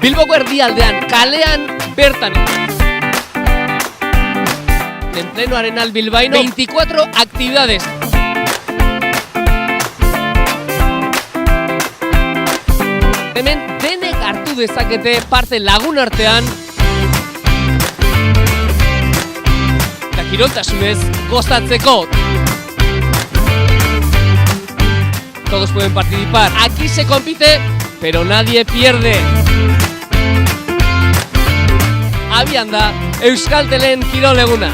Bilboko erdialdean, kalean bertan. En pleno Arenal Bilbaíno, 24 actividades. Hemen denek hartu dezakete parte lagun artean. Eta kiroltasunez gozatzeko. Todos pueden participar. Aquí se compite, pero nadie pierde. Abian da Euskaltelen kirol eguna.